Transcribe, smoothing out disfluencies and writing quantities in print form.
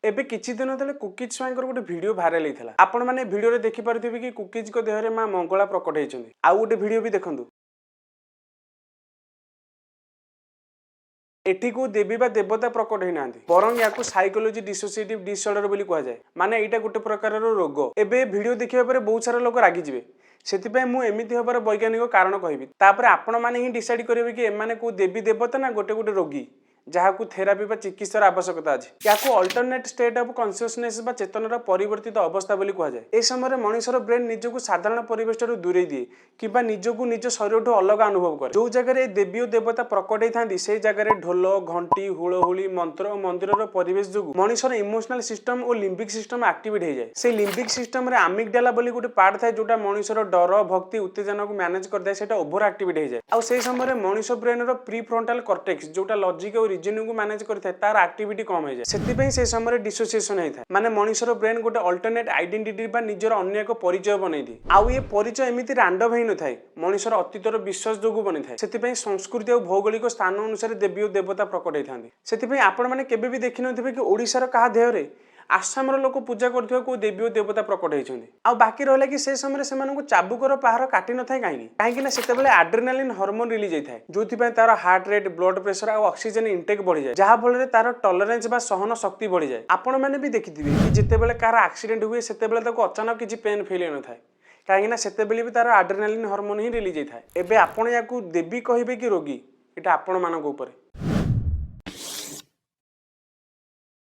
एबे किछि दिन तले कुकीज स्वाईंकर गोटे वीडियो भाइराल होता आपण मैंने वीडियो देखि पारुथिबे कि कुकीज को देहरे मां मंगला प्रकट होइछन्ती आउ गोटे वीडियो भी देखंतु एठी को देवी बा देवता प्रकट होना बरं या साइकोलोजी डिसोसिएटिव डिसऑर्डर बोली कह जाए माने एटा गोटे प्रकार रोग एबे वीडियो देखिबा परे बहुत सारा लोक रागी जिवे सेतिपय मु एमिति हबार वैज्ञानिक कारण कहबी तापर आपण माने ही डिसाइड करिवे कि एमाने को देवी देवता ना गोटे गोटे रोगी जहां थेरापी बा चिकित्सार आवश्यकता अछि याकू अल्टरनेट स्टेट ऑफ कॉन्शियसनेस बा चेतनार परिवर्तित अवस्था बोली कह जाए ए समय मनुष्यर ब्रेन निजको साधारण परिवेश दूरे दिए किबा निजको निज शरीर अलग अनुभव करे जो जगह देवी और देवता प्रकट होता से जगह ढोल घंटी हुलहुली मंत्र और मंदिर परिवेश जो मनुष्यर इमोशनल सिस्टम और लिम्बिक सिस्टम एक्टिवेट हो जाए से लिम्बिक सिस्टम रे आमिगडाला बोली गोटे पार्ट थाए जोटा मनुष्यर डर भक्ति उत्तेजना को मैनेज करदाए सेटा ओवर एक्टिवेट हो जाए आ से समय मनुष्य ब्रेन रो प्री फ्रंटल कॉर्टेक्स जोटा लॉजिक और रीजनिंग को मैनेज करथाय तार एक्टिविटी कम हो जाए सेतिपय से समय डिसोसिएशन होता माने मनुष्यर ब्रेन गोटे अल्टरनेट आइडेंटिटी बा निजर अन्य एक परिचय बनई दी आउ ये परिचय एमिति रैंडम हेइ न थाए मनुष्यर अतीतर विश्वास जोगु बनि थाए सेतिपय संस्कृति और भौगोलिक स्थान अनुसार देवी और देवता प्रकट होइथांती सेतिपय आपण माने केबे भी देखि नथिबे कि ओडिसा रो कहा देहरे आसाम लोक पूजा करथिबा को देवी और देवता प्रकट होइछन्ती आ बाकी रहला कि से समय से मानको चाबुकर पहाड़ काटि न थाए काहेकि ना सेते बेले एड्रेनालिन हार्मोन रिलीज होई थाए जोथि पय तार हार्ट रेट ब्लड प्रेशर और ऑक्सीजन इंटेक बढ़ी जाए जहा फल रे तार टॉलरेंस बा सहन शक्ति बढ़ी जाए आपण माने भी देखिथिबे कि जेते बेले कार एक्सीडेंट हुए सेते बेले ताको अचानक किछि पेन फील न थाए काहेकि ना सेते बेले भी तार एड्रेनालिन हार्मोन ही रिलीज होई थाए एबे आपण याकू देवी कहिबे कि रोगी एटा आपण मानको ऊपर